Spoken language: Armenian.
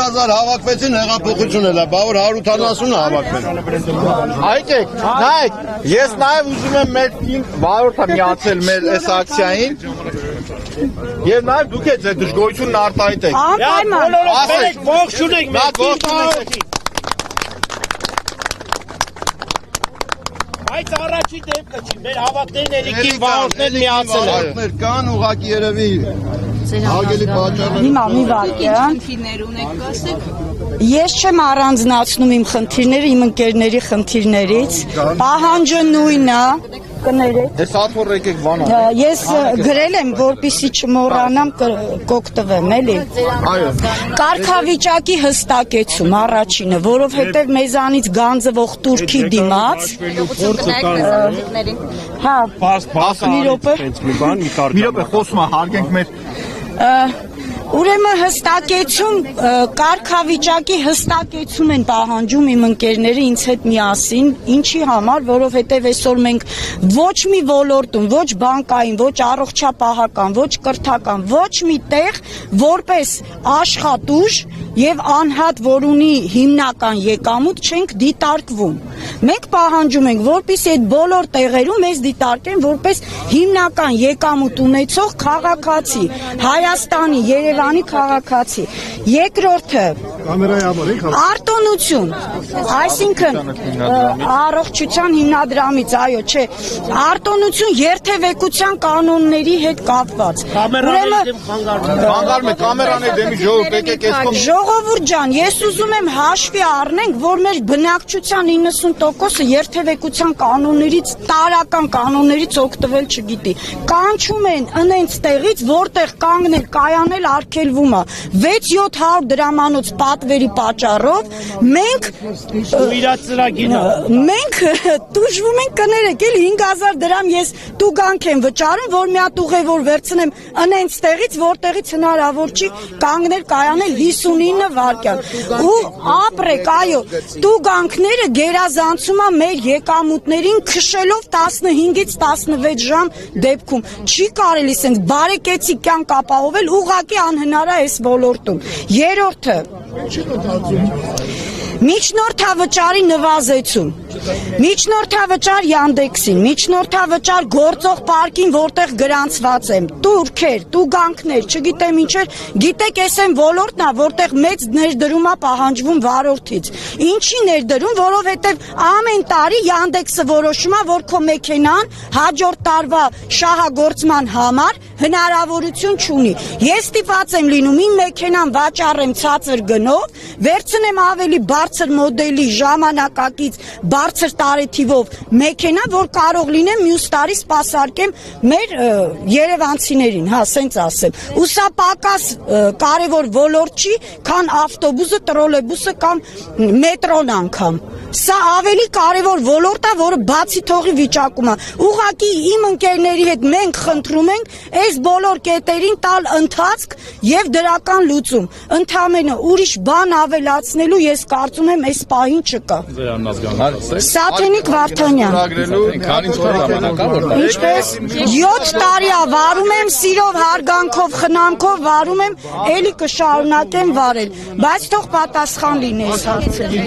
1000 հավաքվեցին հեղափոխություն էլ է, բա որ 170-ը հավաքվեն։ Այդեք, նայեք, ես նաև ուզում եմ մեր թիմ վարորդը միացել մեր այս ակցիային։ Եվ նաև դուք եք այդ դժգոհությունն արտահայտեք։ Անպայման։ Ասեք, ողջ ունենք մեր Այդ առաջի դեպքը չի, մեր հավաքներն երիկին վարորդներ միացել են։ Կան ուղղակի երևի հարգելի պատճառներ։ Հիմա մի վարքյան։ Ես չեմ առանձնացնում իմ խնդիրները իմ ընկերների խնդիրներից։ Պահանջը նույնն է։ Ես աթոռ եկեք վանա։ Ես գրել եմ, որպեսզի չմոռանամ կօգտվեմ, էլի։ Այո։ Կարգավիճակի հստակեցում առաջինը, որովհետև մեզանից գանձվող турքի դիմաց։ Հա, մի րոպե խոսում հարգենք մեր Ուրեմն հստակեցում, կարգավիճակի հստակեցում են պահանջում իմ ընկերները ինձ հետ միասին, ինչի համար, որովհետև այսօր մենք ոչ մի ոլորտում, ոչ բանկային, ոչ առողջապահական, ոչ կրթական, ոչ մի տեղ որպես աշխատուժ եւ անհատ, որ ունի հիմնական եկամուտ չենք դիտարկվում։ Մենք պահանջում ենք, որպեսզի այդ բոլոր տեղերում մեզ դիտարկեն որպես հիմնական եկամուտ ունեցող քաղաքացի, Հայաստանի, Երևանի քաղաքացի։ Երկրորդը արտոնություն, այսինքն առողջության հիմնադրամից, այո, չէ, արտոնություն երթևեկության կանոնների հետ կապված։ Խանգարում եք կամերան է դեմի ժողովուրդ եկեք այս կողմ։ Ժողովուրդ ջան, ես ուզում եմ հաշվի առնենք, որ մեր բնակչության 90%-ը երթևեկության կանոններից, տարական կանոններից օգտվել չգիտի։ Կանչում են ընենց տեղից, որտեղ կանգնել, կայանել արգելվում է 6-700 դրամանոց պատվերի պատճառով մենք տուժվում ենք կներեք, էլի 5000 դրամ ես տուգանք եմ վճարում, որ մի հատ ուղևոր վերցնեմ ընենց տեղից, որտեղից հնարավոր չի կանգնել, կայանել 59 վայրկյան։ Ու ապրեք, այո, տուգանքները գերազանցում է մեր եկամուտներին քշելով 15-ից 16 ժամ դեպքում։ Չի կարելի սենց բարեկեցիկ կյանք ապահովել, ուղղակի անհնար է այս ոլորտում։ Երրորդը միջնորդավճարի նվազեցում, միջնորդավճար Յանդեքսին, միջնորդավճար գործող պարկին, որտեղ գրանցված եմ, տուրքեր, տուգանքներ, չգիտեմ ինչեր, գիտեք ես եմ ոլորտն է, որտեղ մեծ ներդրում է պահանջվում վարորդից։ Ինչի ներդրում, որովհետև ամեն տարի Յանդեքսը որոշում է, որ քո մեքենան հաջորդ տարվա շահագործման համար հնարավորություն չունի։ Ես ստիպված եմ լինում իմ մեքենան վաճառեմ ցածր գնով, վերցնեմ ավելի բարձր մոդելի ժամանակակից բարձր տարեթիվով մեքենա, որ կարող լինեմ մյուս տարի սպասարկեմ մեր երևանցիներին, հա, սենց ասեմ։ Ու սա պակաս կարևոր ոլորտ չի, քան ավտոբուսը, տրոլեյբուսը կամ մետրոն անգամ։ Սա ավելի կարևոր ոլորտ է, որը բացի թողի վիճակում է։ Ուղղակի իմ ընկերների հետ մենք խնդրում ենք այս բոլոր կետերին տալ ընթացք եւ դրական լուծում։ Ընդամենը ուրիշ բան ավելացնելու ես կարծում եմ այս պահին չկա։ Սաթենիկ Վարդանյան։ Ինչպես 7 տարի է վարում եմ, սիրով, հարգանքով, խնամքով վարում եմ, էլի կշարունակեմ վարել, բայց թող պատասխան լինի այս հարցերին։